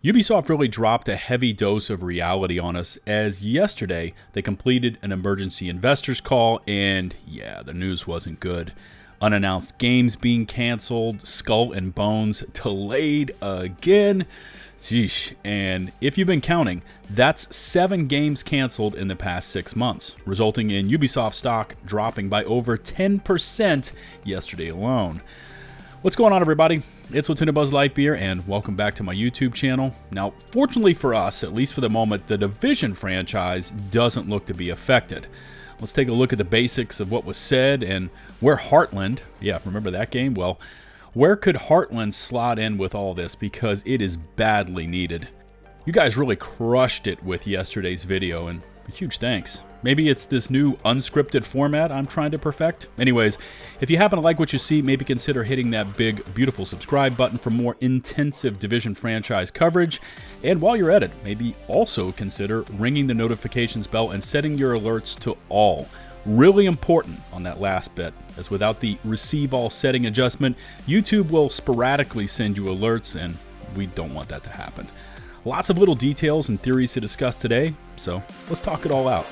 Ubisoft really dropped a heavy dose of reality on us as yesterday they completed an emergency investors call, and yeah, the news wasn't good. Unannounced games being canceled, Skull and Bones delayed again. Sheesh. And if you've been counting, that's 7 games canceled in the past 6 months, resulting in Ubisoft stock dropping by over 10% yesterday alone. What's going on, everybody? It's LtBuzzLitebeer, and welcome back to my YouTube channel. Now, fortunately for us, at least for the moment, the Division franchise doesn't look to be affected. Let's take a look at the basics of what was said and where Heartland, yeah, remember that game? Well, where could Heartland slot in with all this, because it is badly needed. You guys really crushed it with yesterday's video, and a huge thanks. Maybe it's this new unscripted format I'm trying to perfect. Anyways, if you happen to like what you see, maybe consider hitting that big, beautiful subscribe button for more intensive Division franchise coverage. And while you're at it, maybe also consider ringing the notifications bell and setting your alerts to all. Really important on that last bit, as without the receive all setting adjustment, YouTube will sporadically send you alerts, and we don't want that to happen. Lots of little details and theories to discuss today, so let's talk it all out.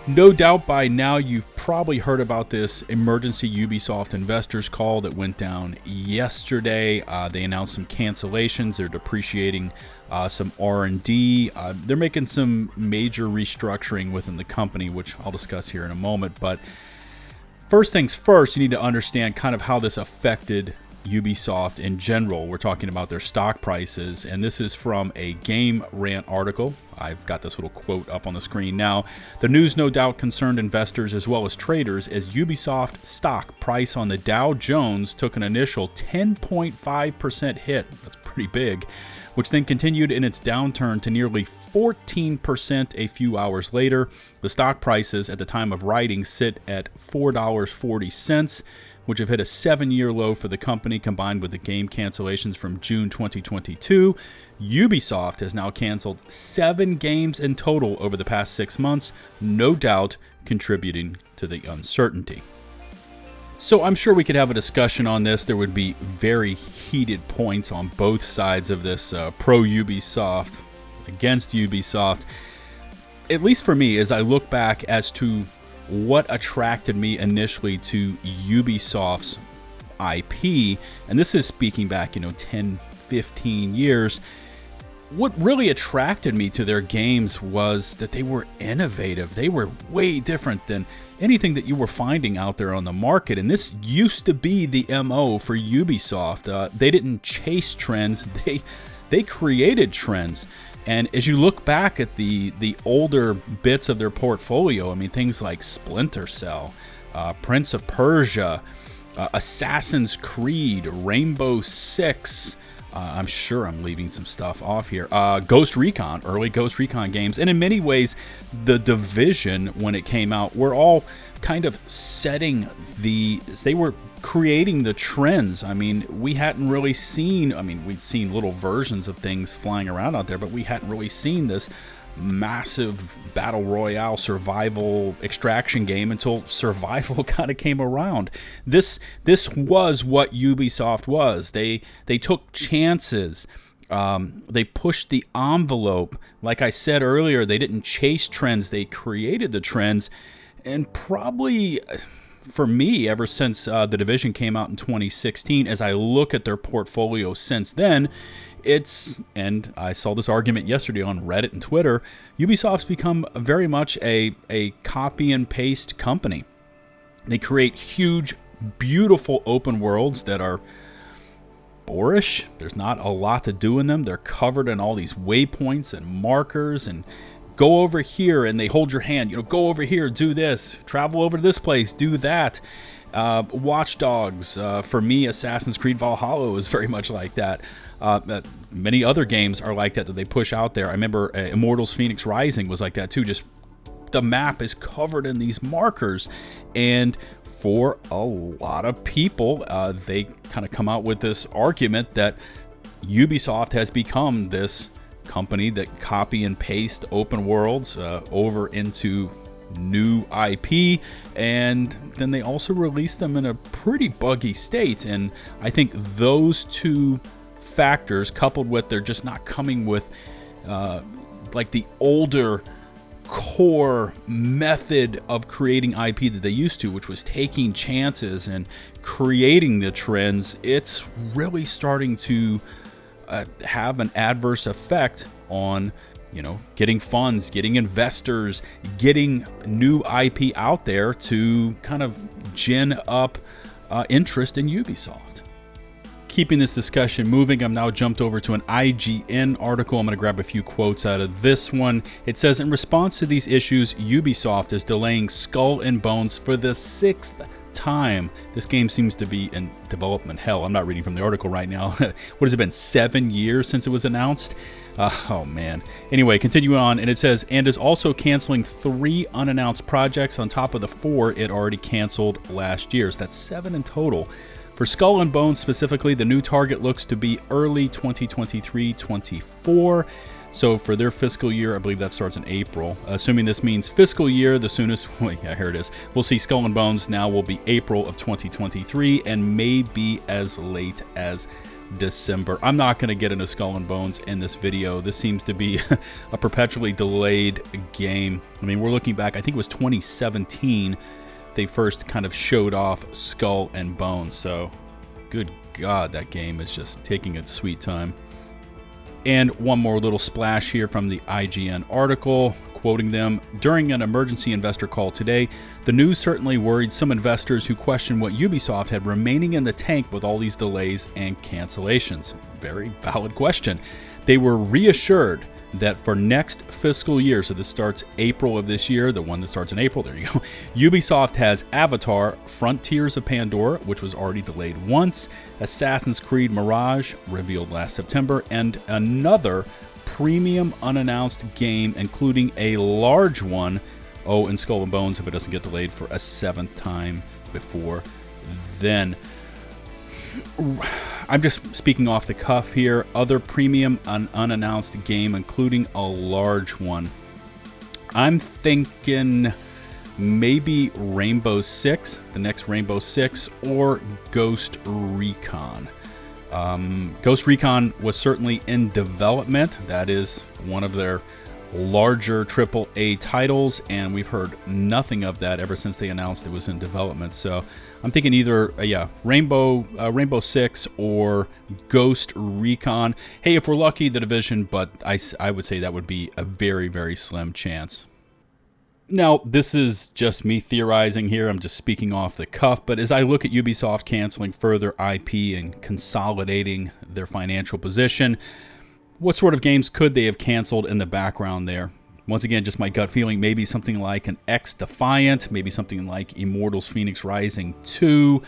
No doubt by now you've probably heard about this emergency Ubisoft investors call that went down yesterday. They announced some cancellations. They're depreciating some R&D. They're making some major restructuring within the company, which I'll discuss here in a moment. But first things first, you need to understand kind of how this affected Ubisoft in general. We're talking about their stock prices, and this is from a Game Rant article. I've got this little quote up on the screen now. The news no doubt concerned investors as well as traders, as Ubisoft stock price on the Dow Jones took an initial 10.5% hit. That's pretty big, which then continued in its downturn to nearly 14% a few hours later. The stock prices at the time of writing sit at $4.40, which have hit a 7-year low for the company, combined with the game cancellations from June 2022. Ubisoft has now canceled 7 games in total over the past 6 months, no doubt contributing to the uncertainty. So I'm sure we could have a discussion on this. There would be very heated points on both sides of this, pro-Ubisoft, against Ubisoft. At least for me, as I look back as to what attracted me initially to Ubisoft's IP, and this is speaking back, 10, 15 years, what really attracted me to their games was that they were innovative. They were way different than anything that you were finding out there on the market, and this used to be the MO for Ubisoft. They didn't chase trends, they created trends. And as you look back at the older bits of their portfolio, I mean, things like Splinter Cell, Prince of Persia, Assassin's Creed, Rainbow Six, I'm sure I'm leaving some stuff off here, Ghost Recon, early Ghost Recon games, and in many ways, the Division, when it came out, were all kind of setting they were creating the trends. I mean, we hadn't really seen, we'd seen little versions of things flying around out there, but we hadn't really seen this massive battle royale survival extraction game until survival kind of came around. This was what Ubisoft was. They took chances. They pushed the envelope. Like I said earlier, they didn't chase trends, they created the trends. And probably for me, ever since the Division came out in 2016, as I look at their portfolio since then, and I saw this argument yesterday on Reddit and Twitter, Ubisoft's become very much a copy and paste company. They create huge, beautiful open worlds that are boorish. There's not a lot to do in them. They're covered in all these waypoints and markers, and go over here, and they hold your hand. Go over here, do this. Travel over to this place, do that. Watch Dogs, for me, Assassin's Creed Valhalla is very much like that. Many other games are like that they push out there. I remember Immortals Phoenix Rising was like that too. Just the map is covered in these markers, and for a lot of people. They kind of come out with this argument that Ubisoft has become this company that copy and paste open worlds over into new IP, and then they also release them in a pretty buggy state. And I think those two factors, coupled with they're just not coming with like the older core method of creating IP that they used to, which was taking chances and creating the trends, it's really starting to have an adverse effect on, you know, getting funds, getting investors, getting new IP out there to kind of gin up interest in Ubisoft. Keeping this discussion moving, I'm now jumped over to an IGN article. I'm going to grab a few quotes out of this one. It says, in response to these issues, Ubisoft is delaying Skull and Bones for the 6th time. This game seems to be in development hell. I'm not reading from the article right now. What has it been, 7 years since it was announced? Oh man. Anyway, continue on, and it says, and is also canceling 3 unannounced projects on top of the 4 it already canceled last year. So that's 7 in total. For Skull and Bones specifically, the new target looks to be early 2023-24. So for their fiscal year, I believe that starts in April. Assuming this means fiscal year, the soonest, well, yeah, here it is. We'll see Skull and Bones now will be April of 2023 and may be as late as December. I'm not going to get into Skull and Bones in this video. This seems to be a perpetually delayed game. I mean, we're looking back, I think it was 2017 they first kind of showed off Skull and Bones. So good God, that game is just taking its sweet time. And one more little splash here from the IGN article, quoting them, during an emergency investor call today, the news certainly worried some investors who questioned what Ubisoft had remaining in the tank with all these delays and cancellations. Very valid question. They were reassured that for next fiscal year, so this starts April of this year, the one that starts in April, there you go, Ubisoft has Avatar, Frontiers of Pandora, which was already delayed once, Assassin's Creed Mirage, revealed last September, and another premium unannounced game, including a large one, and Skull and Bones, if it doesn't get delayed for a 7th time before then. I'm just speaking off the cuff here. Other premium unannounced game, including a large one. I'm thinking maybe Rainbow Six, the next Rainbow Six, or Ghost Recon. Ghost Recon was certainly in development. That is one of their larger AAA titles, and we've heard nothing of that ever since they announced it was in development. So I'm thinking either Rainbow Six or Ghost Recon. Hey, if we're lucky, The Division, but I would say that would be a very, very slim chance. Now, this is just me theorizing here. I'm just speaking off the cuff, but as I look at Ubisoft canceling further IP and consolidating their financial position, what sort of games could they have canceled in the background there? Once again, just my gut feeling, maybe something like an X Defiant, maybe something like Immortals Fenyx Rising 2.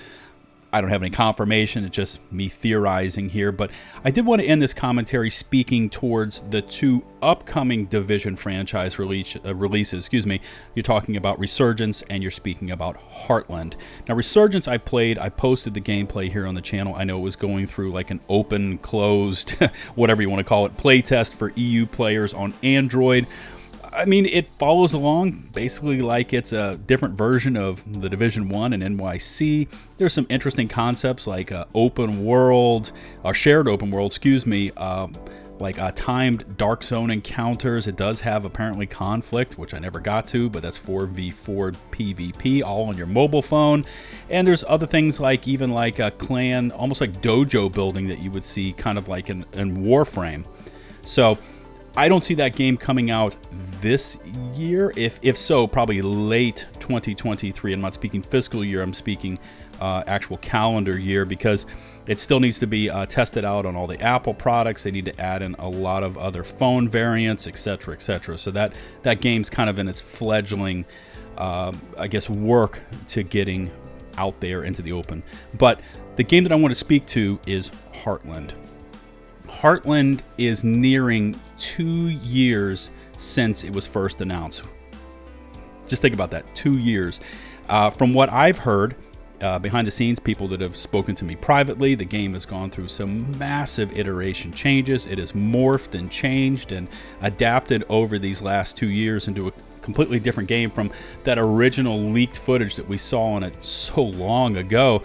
I don't have any confirmation, it's just me theorizing here, but I did want to end this commentary speaking towards the 2 upcoming Division franchise releases. You're talking about Resurgence and you're speaking about Heartland. Now, Resurgence I posted the gameplay here on the channel. I know it was going through like an open, closed, whatever you want to call it, playtest for EU players on Android. I mean, it follows along basically like it's a different version of the Division 1 and NYC. There's some interesting concepts like open world, or shared open world, like timed dark zone encounters. It does have apparently conflict, which I never got to, but that's 4v4 PvP, all on your mobile phone. And there's other things like even like a clan, almost like dojo building that you would see kind of like in Warframe. So I don't see that game coming out this year. If so, probably late 2023. I'm not speaking fiscal year, I'm speaking actual calendar year, because it still needs to be tested out on all the Apple products. They need to add in a lot of other phone variants, etc., etc. So that game's kind of in its fledgling, work to getting out there into the open. But the game that I want to speak to is Heartland. Heartland is nearing 2 years since it was first announced. Just think about that, 2 years. From what I've heard, behind the scenes, people that have spoken to me privately, the game has gone through some massive iteration changes. It has morphed and changed and adapted over these last 2 years into a completely different game from that original leaked footage that we saw on it so long ago.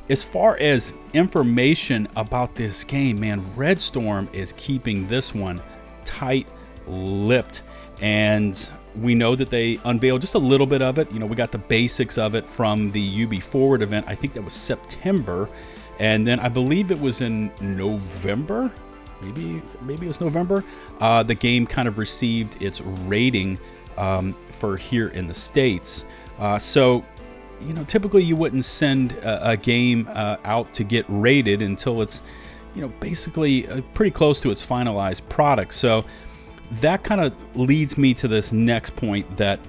As far as information about this game, man, Red Storm is keeping this one tight-lipped, and we know that they unveiled just a little bit of it. You know, we got the basics of it from the UB Forward event. I think that was September, and then I believe it was in November. Maybe it was November. The game kind of received its rating for here in the States. So, you know, typically you wouldn't send a game out to get rated until it's, you know, basically pretty close to its finalized product. So that kind of leads me to this next point, that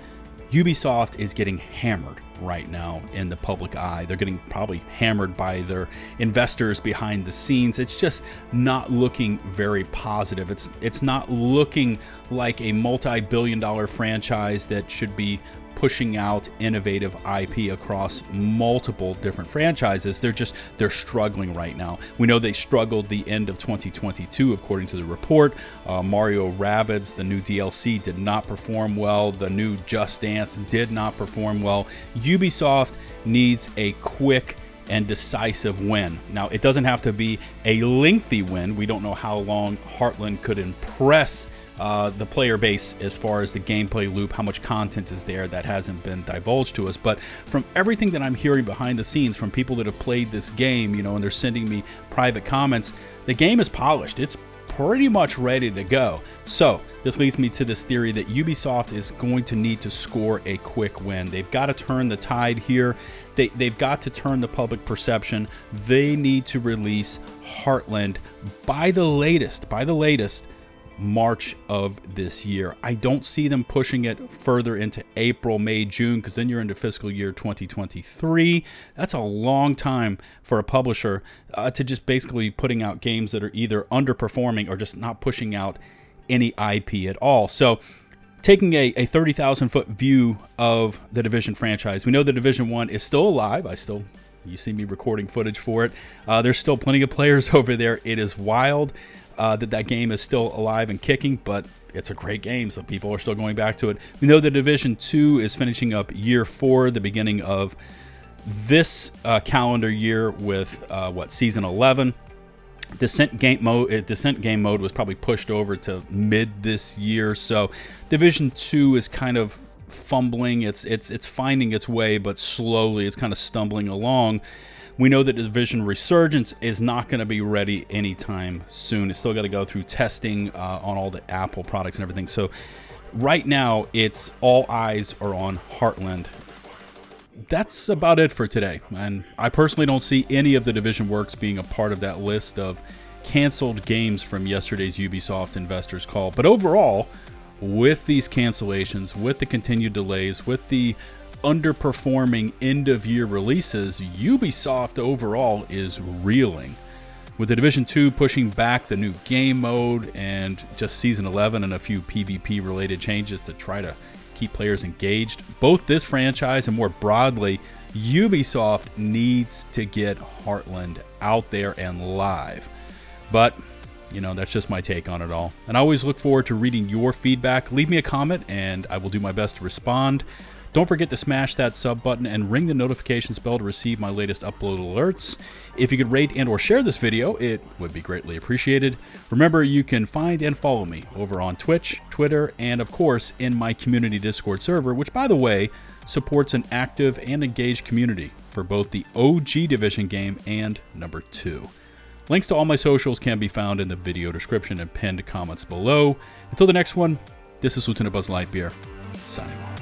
Ubisoft is getting hammered right now in the public eye. They're getting probably hammered by their investors behind the scenes. It's just not looking very positive. It's not looking like a multi-billion-dollar franchise that should be pushing out innovative IP across multiple different franchises. They're struggling right now. We know they struggled the end of 2022, according to the report. Mario Rabbids, the new DLC, did not perform well. The new Just Dance did not perform well. Ubisoft needs a quick and decisive win. Now, it doesn't have to be a lengthy win. We don't know how long Heartland could impress the player base as far as the gameplay loop, how much content is there. That hasn't been divulged to us. But from everything that I'm hearing behind the scenes from people that have played this game, you know, and they're sending me private comments, the game is polished. It's pretty much ready to go. So this leads me to this theory that Ubisoft is going to need to score a quick win. They've got to turn the tide here. They've got to turn the public perception. They need to release Heartland by the latest March of this year. I don't see them pushing it further into April, May, June, because then you're into fiscal year 2023. That's a long time for a publisher to just basically be putting out games that are either underperforming or just not pushing out any IP at all. So taking a 30,000 foot view of the Division franchise, we know the Division 1 is still alive. You see me recording footage for it. There's still plenty of players over there. It is wild that game is still alive and kicking, but it's a great game, so people are still going back to it. We know the Division 2 is finishing up year 4, the beginning of this calendar year with Season 11. Descent game mode was probably pushed over to mid this year, so Division 2 is kind of fumbling. It's finding its way, but slowly it's kind of stumbling along. We know that Division Resurgence is not going to be ready anytime soon. It's still got to go through testing on all the Apple products and everything. So right now, it's all eyes are on Heartland. That's about it for today. And I personally don't see any of the Division works being a part of that list of canceled games from yesterday's Ubisoft investors call. But overall, with these cancellations, with the continued delays, with the underperforming end-of-year releases, Ubisoft overall is reeling. With the Division 2 pushing back the new game mode and just Season 11 and a few PvP-related changes to try to keep players engaged, both this franchise and more broadly, Ubisoft needs to get Heartland out there and live. But, you know, that's just my take on it all. And I always look forward to reading your feedback. Leave me a comment and I will do my best to respond. Don't forget to smash that sub button and ring the notifications bell to receive my latest upload alerts. If you could rate and or share this video, it would be greatly appreciated. Remember, you can find and follow me over on Twitch, Twitter, and of course in my community Discord server, which by the way, supports an active and engaged community for both the OG Division game and number 2. Links to all my socials can be found in the video description and pinned comments below. Until the next one, this is LtBuzzLitebeer, signing off.